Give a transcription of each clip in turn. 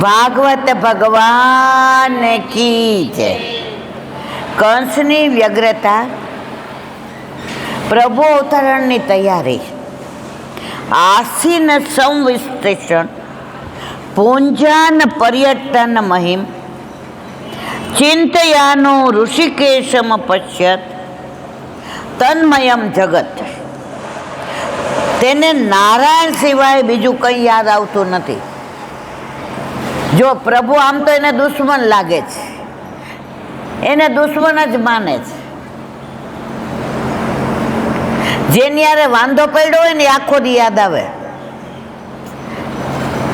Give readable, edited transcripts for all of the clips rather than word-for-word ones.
ભાગવત ભગવાન કી જય. કંસની વ્યગ્રતા, પ્રભુ અવતરણની તૈયારી, આસીન સંવિસ્તેષણ, પૂંજાન પર્યટન મહિમ, ચિંતયાનો ઋષિકેશમ પશ્યત તન્મયમ જગત. તેને નારાયણ સિવાય બીજું કંઈ યાદ આવતું નથી. જો પ્રભુ આમ તો એને દુશ્મન લાગે છે, એને દુશ્મન જ માને છે. જેની યારે વાંધો પડ્યો હોય ને આખો દી યાદ આવે.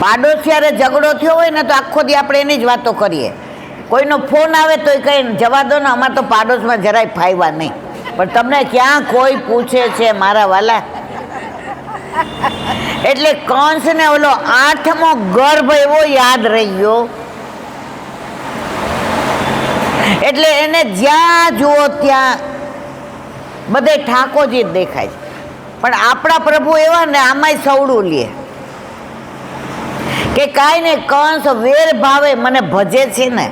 પાડોશિયારે ઝઘડો થયો હોય ને તો આખો દી આપણે એની જ વાતો કરીએ. કોઈનો ફોન આવે તો એ કંઈ જવા દો ને, અમારે તો પાડોશમાં જરાય ફાયવા નહીં. પણ તમને ક્યાં કોઈ પૂછે છે મારા વાલા? એટલે કંસને ઓલો 8મો ગર્ભ એવો યાદ રહી ગયો. એટલે એને જ્યાં જુઓ ત્યાં બધે ઠાકોરજી જ દેખાય છે. પણ આપણા પ્રભુ એવા ને આમાંય સવડું લે કે કાંઈ ને કંસ વેર ભાવે મને ભજે છે ને,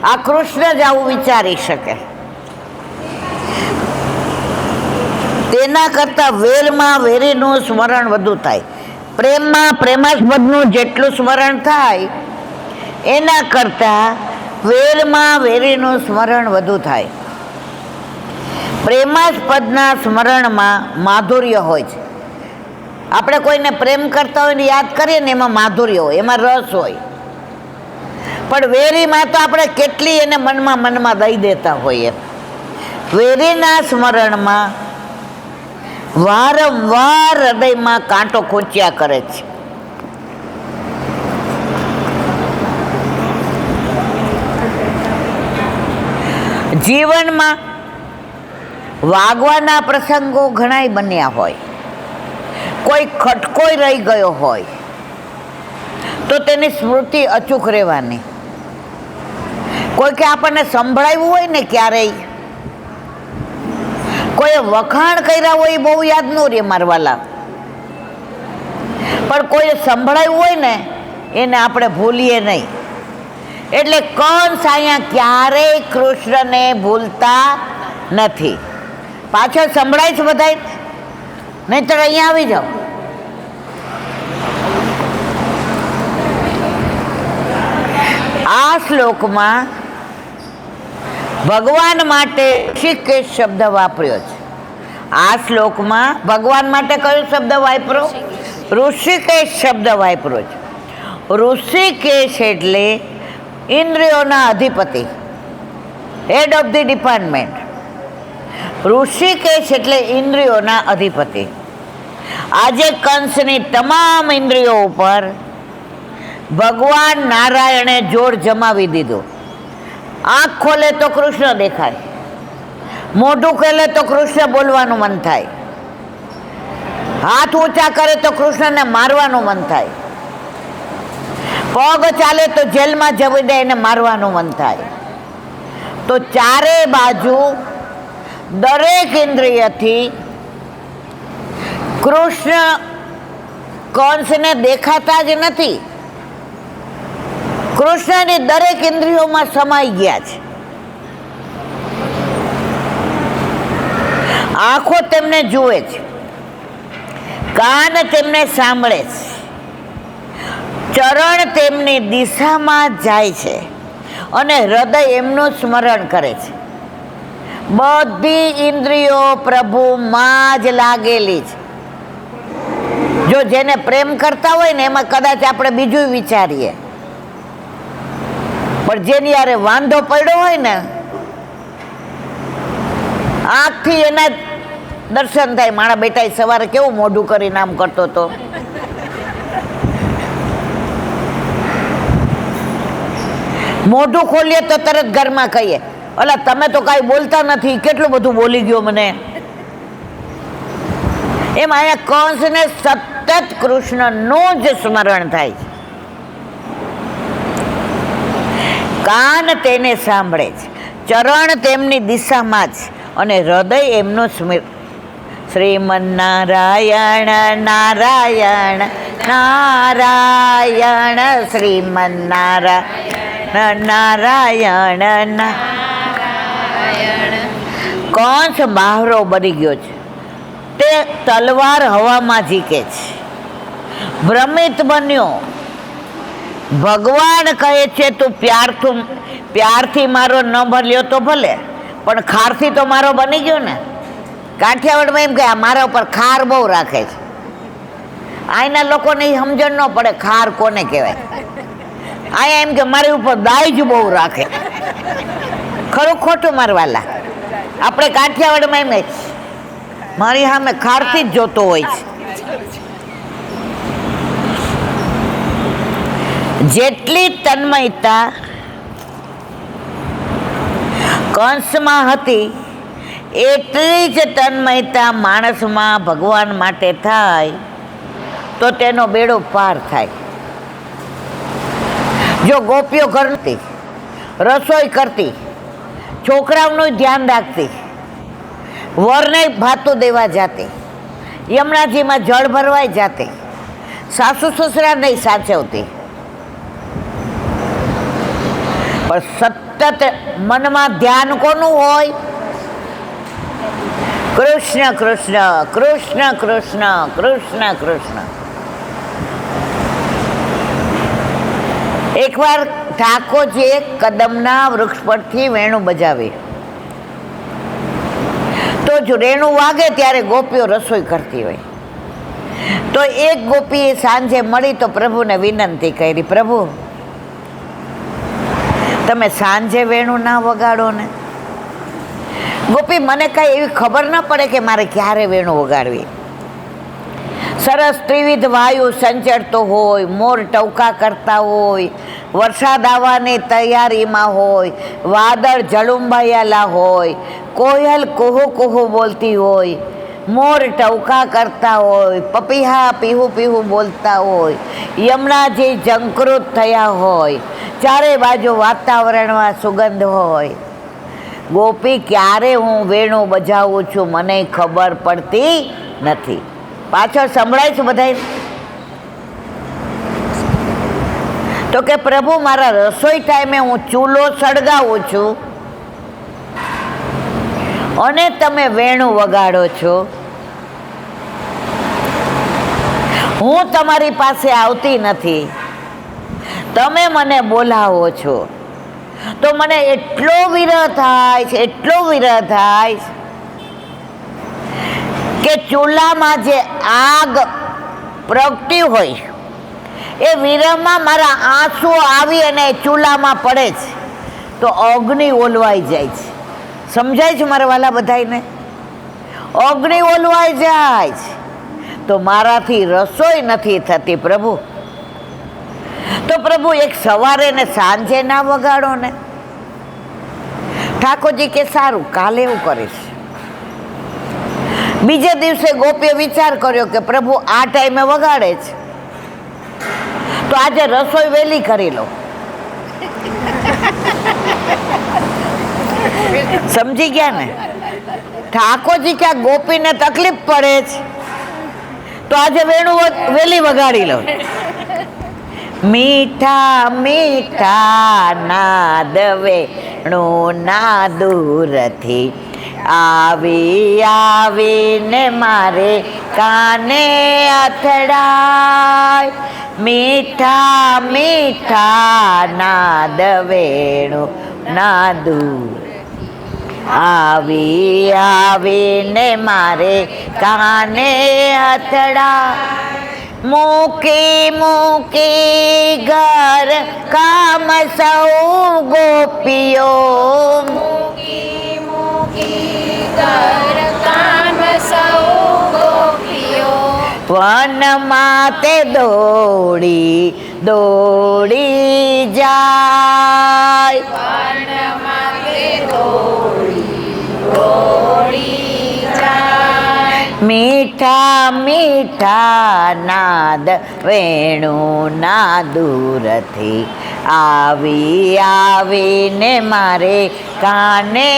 આ કૃષ્ણ જ આવું વિચારી શકે. તેના કરતાં વેરમાં વેરીનું સ્મરણ વધુ થાય. પ્રેમમાં પ્રેમાસ્પદનું જેટલું સ્મરણ થાય એના કરતાં વેરમાં વેરીનું સ્મરણ વધુ થાય. પ્રેમાસ્પદના સ્મરણમાં માધુર્ય હોય છે. આપણે કોઈને પ્રેમ કરતા હોય ને યાદ કરીએ ને એમાં માધુર્ય હોય, એમાં રસ હોય. પણ વેરીમાં તો આપણે કેટલી એને મનમાં દઈ દેતા હોઈએ. વેરીના સ્મરણમાં વારંવાર હૃદયમાં કાંટો ખૂંચ્યા કરે છે. જીવનમાં વાગવાના પ્રસંગો ઘણાય બન્યા હોય, કોઈ ખટકોઈ રહી ગયો હોય તો તેની સ્મૃતિ અચૂક રહેવાની. કોઈ કે આપણને સંભળાવ્યું હોય ને ક્યારેય, કોઈએ વખાણ કર્યા હોય એ બહુ યાદ ન રહે મારવાલા. પણ કોઈએ સંભળાવ્યું હોય ને એને આપણે ભૂલીએ નહીં. એટલે કંસ અહીંયા ક્યારેય કૃષ્ણને ભૂલતા નથી. પાછળ સંભળાય છે બધાય, નહીંતર અહીંયા આવી જાઓ. આ શ્લોકમાં ભગવાન માટે ઋષિકેશ શબ્દ વાપર્યો છે. આ શ્લોકમાં ભગવાન માટે કયો શબ્દ વાપર્યો? ઋષિકેશ શબ્દ વાપર્યો છે. ઋષિકેશ એટલે ઇન્દ્રિયોના અધિપતિ, head of the department. Hrishikesh એટલે ઇન્દ્રિયોના અધિપતિ. આજે કંસની તમામ ઇન્દ્રિયો ઉપર ભગવાન નારાયણે જોર જમાવી દીધું. આંખ ખોલે તો કૃષ્ણ દેખાય, મોઢું ખોલે તો કૃષ્ણ બોલવાનું મન થાય, હાથ ઊંચા કરે તો કૃષ્ણને મારવાનું મન થાય, પગ ચાલે તો જેલમાં જવી દે એને મારવાનું મન થાય. તો ચારે બાજુ દરેક ઇન્દ્રિયથી કૃષ્ણ કંસને દેખાતા જ નથી, કૃષ્ણની દરેક ઇન્દ્રિયોમાં સમાઈ ગયા છે. આંખો તેમને જુએ છે, કાન તેમને સાંભળે છે, ચરણ તેમની દિશામાં જાય છે અને હૃદય એમનું સ્મરણ કરે છે. બધી ઇન્દ્રિયો પ્રભુમાં જ લાગેલી છે. જો જેને પ્રેમ કરતા હોય ને એમાં કદાચ આપણે બીજું વિચારીએ, પણ જેની યારે વાંધો પડ્યો હોય ને આંખથી એના દર્શન થાય. મારા બેટાએ સવારે કેવું મોઢું કરીને આમ કરતો હતો. મોઢું ખોલીએ તો તરત ઘરમાં કહીએ, અલા તમે તો કાંઈ બોલતા નથી, કેટલું બધું બોલી ગયો મને. એમ અહીંયા કંસને સતત કૃષ્ણનું જ સ્મરણ થાય છે. કાન તેને સાંભળે છે, ચરણ તેમની દિશામાં જ અને હૃદય એમનું સ્મરણ. શ્રીમન્નારાયણ નારાયણ નારાયણ શ્રીમન નારાયણ નારાયણ કંસ બહારો બની ગયો છે. તે તલવાર હવામાં ઝીકે છે, ભ્રમિત બન્યો. ભગવાન કહે છે તું પ્યારથી મારો ન ભલ્યો તો ભલે, પણ ખારથી તો મારો બની ગયો ને. કાઠિયાવાડમાં એમ કે મારા ઉપર ખાર બહુ રાખે છે. અહીંના લોકોને સમજણ ન પડે ખાર કોને કહેવાય. અહીંયા એમ કે મારી ઉપર દાય જ બહુ રાખે. ખરું ખોટું મારવાલા? આપણે કાઠિયાવાડમાં એમ મારી સામે ખારથી જ જોતો હોય છે. જેટલી તન્મયતા કંસમાં હતી એટલી જ તન્મયતા માણસમાં ભગવાન માટે થાય તો તેનો બેડો પાર થાય. જો ગોપીઓ કરતી, રસોઈ કરતી, છોકરાઓનું ધ્યાન રાખતી, વરને ભાતું દેવા જાતી, યમુનાજીમાં જળ ભરવાઈ જાતી, સાસુ સસરા નહીં સાચવતી, પણ સતત મનમાં ધ્યાન કોનું હોય? કૃષ્ણ કૃષ્ણ કૃષ્ણ કૃષ્ણ કૃષ્ણ કૃષ્ણ. એકવાર ઠાકોરજીએ કદમના વૃક્ષ પરથી વેણું બજાવી, તો જો રેણું વાગે ત્યારે ગોપીઓ રસોઈ કરતી હોય. તો એક ગોપીએ સાંજે મળી તો પ્રભુને વિનંતી કરી, પ્રભુ તમે સાંજે વેણું ના વગાડો ને. ગોપી મને કાંઈ એવી ખબર ન પડે કે મારે ક્યારે વેણું વગાડવી. સરસ ત્રિવિધ વાયુ સંચરતો હોય, મોર ટવકા કરતા હોય, વરસાદ આવવાની તૈયારીમાં હોય, વાદળ ઝળુંબાયેલા હોય, કોયલ કોહો કોહો બોલતી હોય, મોર ટવકા કરતા હોય, પપીહા પીહુ પીહુ બોલતા હોય, યમુનાજી ઝંકૃત થયા હોય, ચારે બાજુ વાતાવરણમાં સુગંધ હોય. ગોપી ક્યારે હું વેણું બજાવું છું મને ખબર પડતી નથી. પાછળ સંભળાય છે બધાય. તો કે પ્રભુ મારા રસોઈ ટાઈમે હું ચૂલો સળગાવું છું અને તમે વેણું વગાડો છો. હું તમારી પાસે આવતી નથી, તમે મને બોલાવો છો. તો મને એટલો વિરહ થાય છે, એટલો વિરહ થાય છે કે ચૂલામાં જે આગ પ્રગટી હોય એ વિરહમાં મારા આંસુ આવી અને ચૂલામાં પડે છે તો અગ્નિ ઓલવાઈ જાય છે. સમજાય છે મારા વાલા બધાને? અગ્નિ ઓલવાઈ જાય છે તો મારાથી રસોઈ નથી થતી પ્રભુ. તો પ્રભુ એક સવારે ને સાંજે ના વગાડો ને. ઠાકોરજી કે સારું, કાલે એવું કરીશ. બીજે દિવસે ગોપીએ વિચાર કર્યો કે પ્રભુ આ ટાઈમે વગાડે છે તો આજે રસોઈ વહેલી કરી લો. સમજી ગયા ને? ઠાકોરજી કે ગોપીને તકલીફ પડે છે તો આજે વેણું વહેલી વગાડી લો. મીઠા મીઠા નાદ વેણું ના દૂરથી આવી આવીને મારે કાને અથડાય. મીઠા મીઠા નાદ વેણું ના દૂર આવી આવીને મારે કાને અથડાય. મૂકી મૂકી ઘર કામ સૌ ગોપીઓ, મૂકી મૂકી ઘર કામ સૌ ગોપીઓ, વનમાં તે દોડી દોડી જાય. વનમાં તે દોડી દોડી જાય. મીઠા મીઠા નાદ વેણું ના દૂરથી આવી આવીને મારે કાને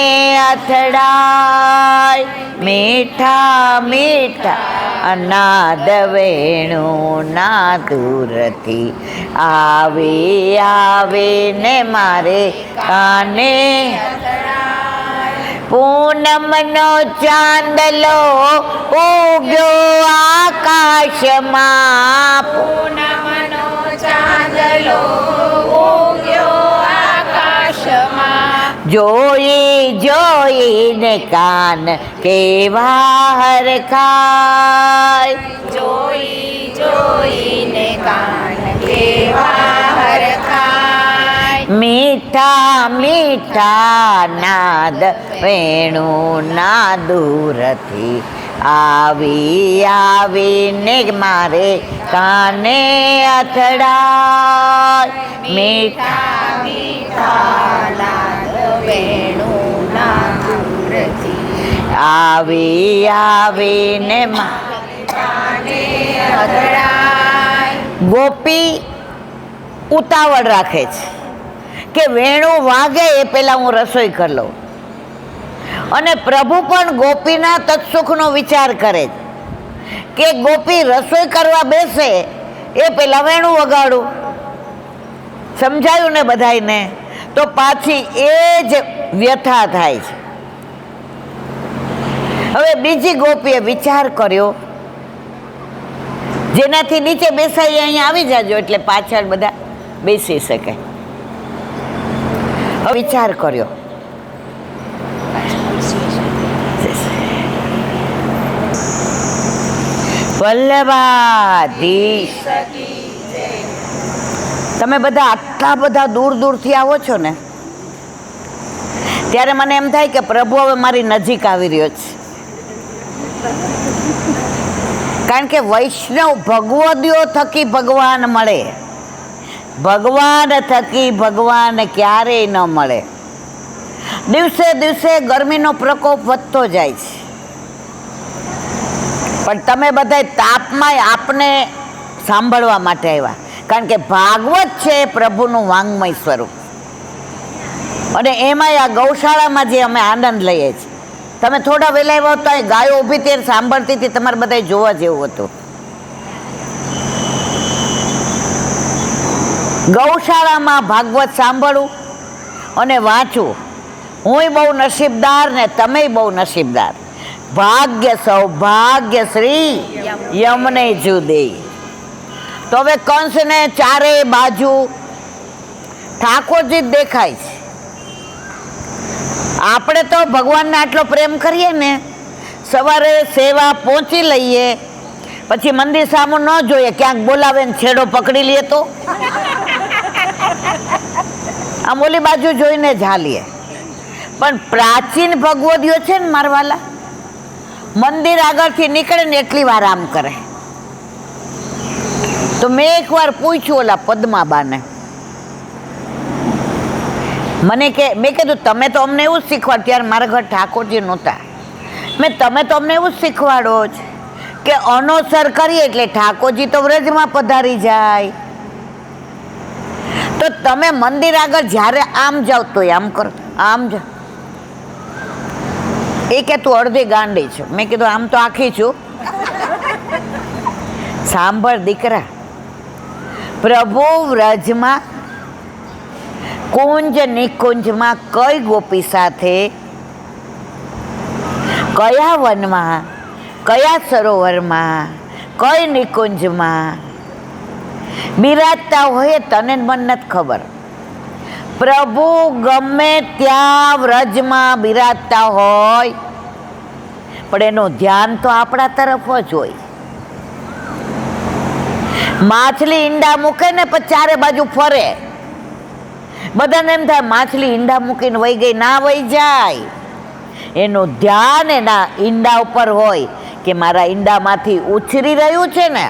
અથડાય, મીઠા મીઠા અનાદ વેણુના દૂરથી આવી આવીને મારે કાને. પૂનમનો ચાંદલો ઉગ્યો આકાશમાં, પૂનમનો ચાંદલો ઉગ્યો આકાશમાં, જોઈ જોઈને કાન કેવા હરખાય, જોઈ જોઈને કાન કેવા હરખાય, મીઠા મીઠા નાદ વેણુના દૂરથી આવી આવીને મારે કાને અથડાય, મીઠા મીઠા નાદ વેણુના દૂરથી આવી આવીને કાને અથડાય. ગોપી ઉતાવળ રાખે છે કે વેણું વાગે એ પહેલાં હું રસોઈ કરી લઉં, અને પ્રભુ પણ ગોપીના તત્સુખનો વિચાર કરે કે ગોપી રસોઈ કરવા બેસે એ પહેલાં વેણું વગાડું. સમજાયું ને બધાયને? તો પાછી એ જ વ્યથા થાય છે. હવે બીજી ગોપીએ વિચાર કર્યો, જેનાથી નીચે બેસાઈ અહીંયા આવી જાજો એટલે પાછળ બધા બેસી શકે. હવે વિચાર કર્યો, વલ્લભાધીશ. તમે બધા આટલા બધા દૂર દૂરથી આવો છો ને, ત્યારે મને એમ થાય કે પ્રભુ હવે મારી નજીક આવી રહ્યો છે. કારણ કે વૈષ્ણવ ભગવદીઓ થકી ભગવાન મળે, ભગવાન થકી ભગવાન ક્યારેય ન મળે. દિવસે દિવસે ગરમીનો પ્રકોપ વધતો જાય છે, પણ તમે બધા તાપમાં આપને સાંભળવા માટે આવ્યા. કારણ કે ભાગવત છે પ્રભુનું વાંગમય સ્વરૂપ, અને એમાંય આ ગૌશાળામાં જે અમે આનંદ લઈએ છીએ. તમે થોડા વહેલા આવ્યા તો અહીં ગાયો ઊભી ત્યારે સાંભળતી હતી, તમારે બધા જોવા જેવું હતું. ગૌશાળામાં ભાગવત સાંભળવું અને વાંચવું, હુંય બહુ નસીબદાર ને તમે બહુ નસીબદાર. ભાગ્ય સૌભાગ્ય શ્રી યમને જુદે. તો હવે કંસને ચારે બાજુ ઠાકોરજી જ દેખાય છે. આપણે તો ભગવાનને આટલો પ્રેમ કરીએ ને, સવારે સેવા પહોંચી લઈએ, પછી મંદિર સામું ન જોઈએ, ક્યાંક બોલાવે ને છેડો પકડી લઈએ તો આમ ઓલી બાજુ જોઈને જ હાલીએ. પણ પ્રાચીન ભગવદીઓ છે ને મારવાલા, મંદિર આગળથી નીકળે ને એટલી વાર આમ કરે. તો મેં એકવાર પૂછ્યું ઓલા પદ્માબાને, મને કે મેં કીધું તમે તો અમને એવું જ શીખવાડ, ત્યારે મારા ઘર ઠાકોરજી નહોતા. તમે તો અમને એવું જ શીખવાડો જ કે અનોસર કરીએ એટલે ઠાકોરજી તો વ્રજમાં પધારી જાય. તો તમે મંદિર આગળ જ્યારે આમ જાઓ તો આમ કરો, આમ જાઓ. એ કે તું અડધી ગાંડી છું. મેં કીધું આમ તો આખી છું. સાંભળ દીકરા, પ્રભુ વ્રજમાં કુંજ નિકુંજમાં કઈ ગોપી સાથે, કયા વનમાં, કયા સરોવરમાં, કઈ નિકુંજમાં બિરાજતા હોય તને મને નથી ખબર. પ્રભુ ગમે ત્યાં વ્રજમાં બિરાજતા હોય, પણ એનું ધ્યાન તો આપણા તરફ જ હોય. માછલી ઈંડા મૂકે ને પછી ચારે બાજુ ફરે, બધાને એમ થાય માછલી ઈંડા મૂકીને વહી ગઈ, ના વહી જાય. એનું ધ્યાન એના ઈંડા ઉપર હોય કે મારા ઈંડામાંથી ઉછરી રહ્યું છે ને.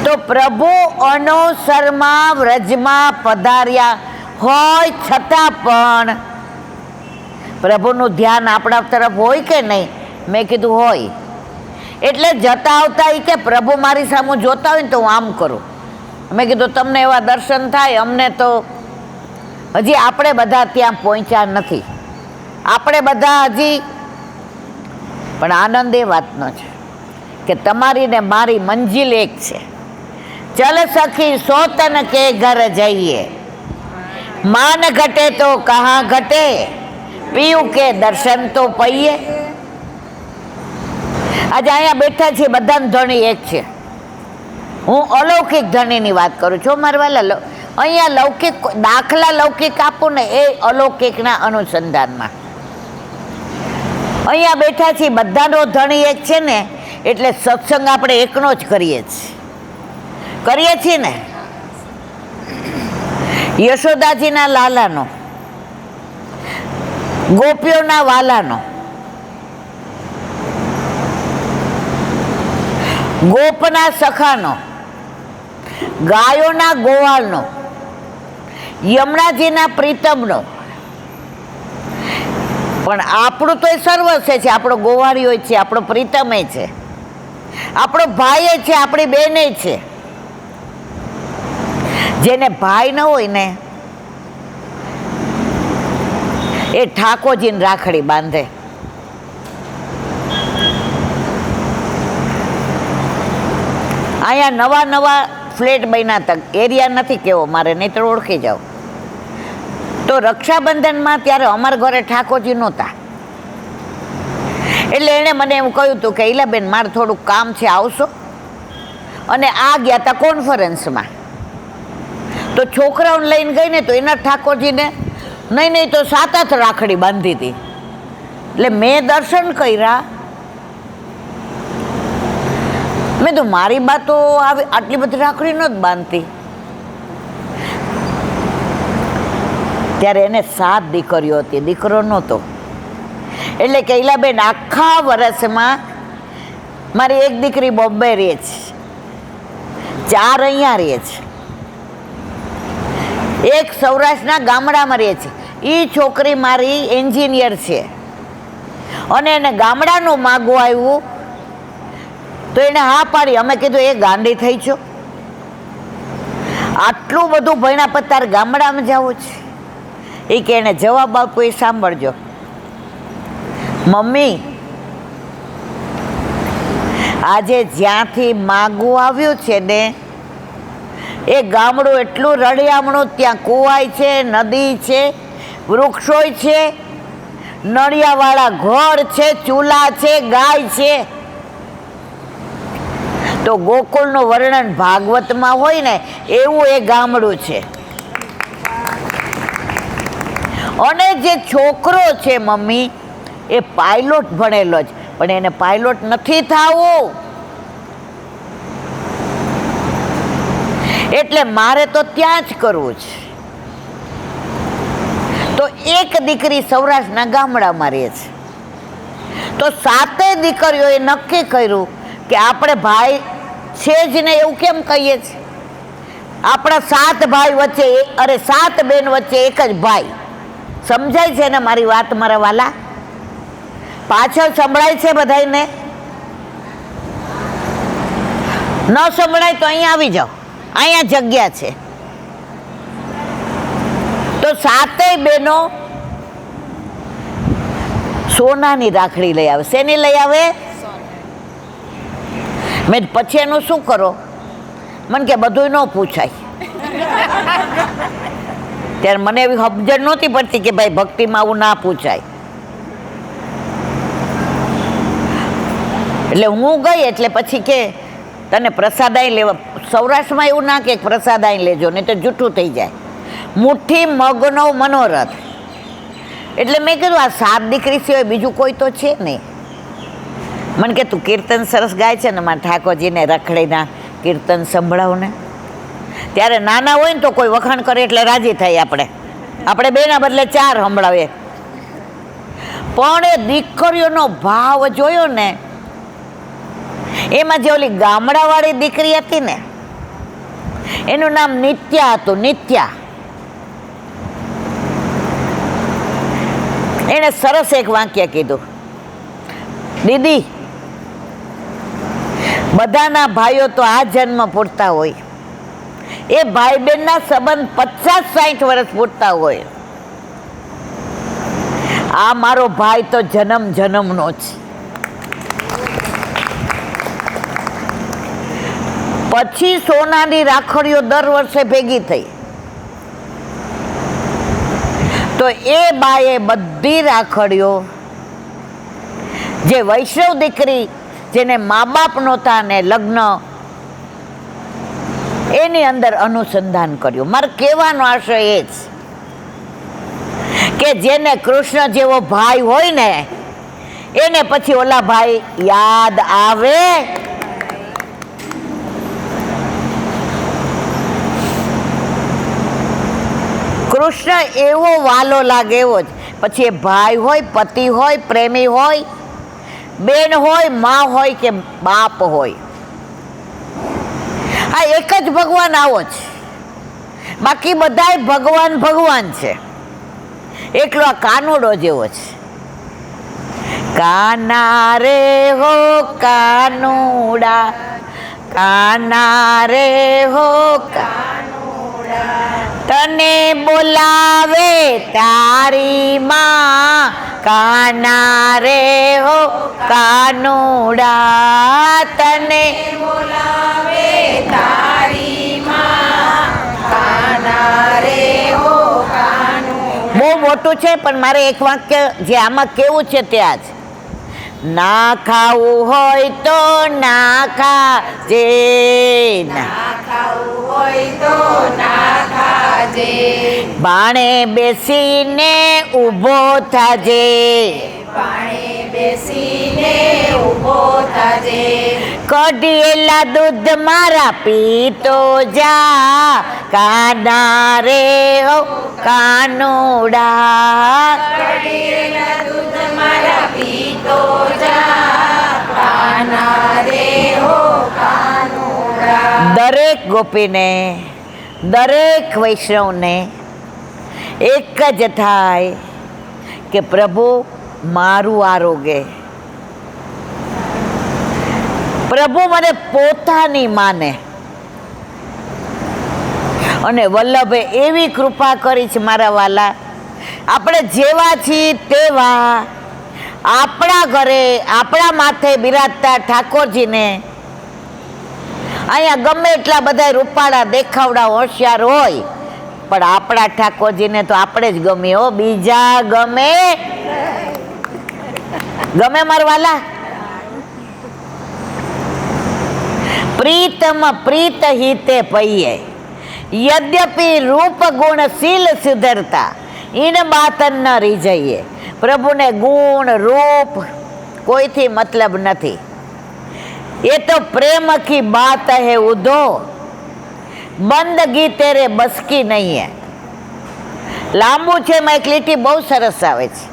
તો પ્રભુ અનોસરમાં વ્રજમાં પધાર્યા હોય છતાં પણ પ્રભુનું ધ્યાન આપણા તરફ હોય કે નહીં? મેં કીધું હોય. એટલે જતા આવતા એ કે પ્રભુ મારી સામે જોતા હોય ને તો હું આમ કરું. મેં કીધું તમને એવા દર્શન થાય, અમને તો હજી આપણે બધા ત્યાં પહોંચ્યા નથી. આપણે બધા હજી, પણ આનંદ એ વાતનો છે કે તમારી ને મારી મંજિલ એક છે. ચલ સખી સોતન કે ઘર જઈએ, માન ઘટે તો કહા ઘટે, પીયું કે દર્શન તો પઈએ. આજે અહીંયા બેઠા છીએ, બધાને ધણી એક છે. હું અલૌકિક ધણીની વાત કરું છું મારા વાલા. અહીંયા લૌકિક દાખલા લૌકિક આપું ને એ અલૌકિકના અનુસંધાનમાં. અહીંયા બેઠા છીએ, બધાનો ધણી એક છે ને, એટલે સત્સંગ આપણે એકનો જ કરીએ છીએ ને. યશોદાજીના લાલાનો, ગોપીઓના વાલાનો, ગોપના સખાનો, ગાયોના ગોવાળનો, યમુનાજીના પ્રીતમનો. પણ આપણું તો એ સર્વસ્વ છે. આપણો ગોવાળીઓ છે, આપણો પ્રીતમે છે, આપણો ભાઈ છે, આપણી બેને છે. જેને ભાઈ ન હોય ને એ ઠાકોરજીને રાખડી બાંધે. અહીંયા નવા નવા ફ્લેટ બન્યા હતા. એરિયા નથી કેવો મારે, નહીં તો ઓળખી જાઓ. તો રક્ષાબંધનમાં ત્યારે અમારા ઘરે ઠાકોરજી નહોતા. એટલે એણે મને એમ કહ્યું હતું કે ઈલાબેન મારે થોડુંક કામ છે, આવશો? અને આ ગયા હતા કોન્ફરન્સમાં. તો છોકરાઓને લઈને ગઈ ને તો એના ઠાકોરજીને નહીં તો 7 રાખડી બાંધી હતી. એટલે મેં દર્શન કર્યા. મેં તો મારી બા તો આવી આટલી બધી રાખડી નહોતી બાંધતી. ત્યારે એને 7 દીકરીઓ હતી, દીકરો નહોતો. એટલે કે ઈલાબેન આખા વર્ષમાં મારી એક દીકરી બોમ્બે રહે છે, 4 અહીંયા રહે છે, એક સૌરાષ્ટ્રના ગામડામાં રહે છે. એ છોકરી મારી એન્જિનિયર છે અને એને ગામડાનું માગવું આવ્યું તો એને હા પાડી. અમે કીધું એ ગાંડી થઈ છો, આટલું બધું ભણ્યા પછી તારે ગામડામાં જવું છે? એ કે એને જવાબ આપો એ સાંભળજો. મમ્મી, આજે જ્યાંથી માગવું આવ્યું છે ને એ ગામડું એટલું રળિયામણું, ત્યાં કુવાય છે, નદી છે, વૃક્ષોય છે, નળિયાવાળા ઘર છે, ચૂલા છે, ગાય છે. તો ગોકુળનું વર્ણન ભાગવતમાં હોય ને એવું એ ગામડું છે. અને જે છોકરો છે મમ્મી એ પાયલોટ ભણેલો જ, પણ એને પાયલોટ નથી થવું. એટલે મારે તો ત્યાં જ કરવું છે. તો એક દીકરી સૌરાષ્ટ્રના ગામડામાં રહે છે. તો 7 દીકરીઓએ નક્કી કર્યું કે આપણે ભાઈ છે જ ને એવું કેમ કહીએ છીએ? આપણા 7 ભાઈ વચ્ચે, 7 બેન વચ્ચે એક જ ભાઈ. સમજાય છે ને મારી વાત મારા વાલા? પાછળ સંભળાય છે બધાને? ન સંભળાય તો અહીંયા આવી જાઓ, અહીંયા જગ્યા છે. તો 7 બહેનો સોનાની રાખડી લઈ આવે. શેની લઈ આવે? મેં પછી એનું શું કરો? મને કે બધું ન પૂછાય. ત્યારે મને એવી સમજણ નહોતી પડતી કે ભાઈ ભક્તિમાં આવું ના પૂછાય. એટલે હું ગઈ એટલે પછી કે તને પ્રસાદ અહીં લેવા. સૌરાષ્ટ્રમાં એવું ના કે પ્રસાદ અહીં લેજો, નહીં તો જૂઠું થઈ જાય. મુઠ્ઠી મગનો મનોરથ. એટલે મેં કીધું આ 7 દીકરી સિવાય બીજું કોઈ તો છે નહીં. મને કે તું કીર્તન સરસ ગાય છે ને, મારા ઠાકોરજીને રખડીના કીર્તન સંભળાવ ને. ત્યારે નાના હોય ને તો કોઈ વખાણ કરે એટલે રાજી થાય. આપણે 2ના બદલે 4 સંભળાવીએ. પણ એ દીકરીઓનો ભાવ જોયો ને, એમાં જે ઓલી ગામડાવાળી દીકરી હતી ને એનું નામ નિત્યા હતું. નિત્યા. એને સરસ એક વાક્ય કીધું, દીદી બધાના ભાઈઓ તો આ જન્મ પૂરતા હોય, એ ભાઈ બહેનના સંબંધ 50-60 વર્ષ પૂરતા હોય. આ મારો ભાઈ તો જન્મ જન્મનો છે. પછી સોનાની રાખડીઓ દર વર્ષે ભેગી થઈ તો એ બાએ બધી રાખડીઓ, જે વૈષ્ણવ દીકરી જેને મા બાપ નહોતા ને લગ્ન, એની અંદર અનુસંધાન કર્યું. મારે કહેવાનો આશય એ જ કે જેને કૃષ્ણ જેવો ભાઈ હોય ને એને પછી ઓલા ભાઈ યાદ આવે. કૃષ્ણ એવો વાલો લાગે એવો જ. પછી એ ભાઈ હોય, પતિ હોય, પ્રેમી હોય, બેન હોય, માં હોય કે બાપ હોય, આ એક જ ભગવાન આવો છે. બાકી બધાય ભગવાન ભગવાન છે. એકલો આ કાનુડો જેવો છે. કાના રે હો કાનુડા, કાના રે હો કાનુડા, તને બોલાવે તારી માં, કાના રે હો કાનુડા, તને બોલાવે તારી માં, કાના રે હો કાનુડા. બહુ મોટું છે પણ મારે એક વાક્ય જે આમાં કેવું છે તે આ છે. ના ખાવું હોય તો ના ખાજે, ના ખાવું હોય તો ના ખાજે, બાણે બેસીને ઊભો થાજે, પાણે બેસીને ઊભો થાજે, કઢિયેલા દૂધ મારા પીતો જા, કાના રે હો કાનુડા, કઢિયેલા દૂધ મારા પીતો જા, કાના રે હો કાનુડા. દરેક ગોપીને, દરેક વૈષ્ણવને એક જ થાય કે પ્રભુ મારું આરોગ્ય, પ્રભુ મને પોતાની માને. અને વલ્લભે એવી કૃપા કરી છે મારા વાલા, આપણે જેવા છીએ તેવા આપણા ઘરે આપણા માથે બિરાજતા ઠાકોરજીને અહીંયા ગમે એટલા બધા રૂપાળા દેખાવડા હોશિયાર હોય પણ આપણા ઠાકોરજીને તો આપણે જ ગમે હો, બીજા ગમે ગમે મારા વાલા. પ્રીતમ પ્રીત હિતે પૈયે, યદ્યપિ રૂપ ગુણ શીલ સુધરતા, ઈન બાતન ન રીઝઈએ. પ્રભુને ગુણ રૂપ કોઈથી મતલબ નથી. ये तो प्रेम की बात है उदो, बंदगी तेरे बस की नहीं है. લાંબુ છે, એમાં એક લીટી બહુ સરસ આવે છે.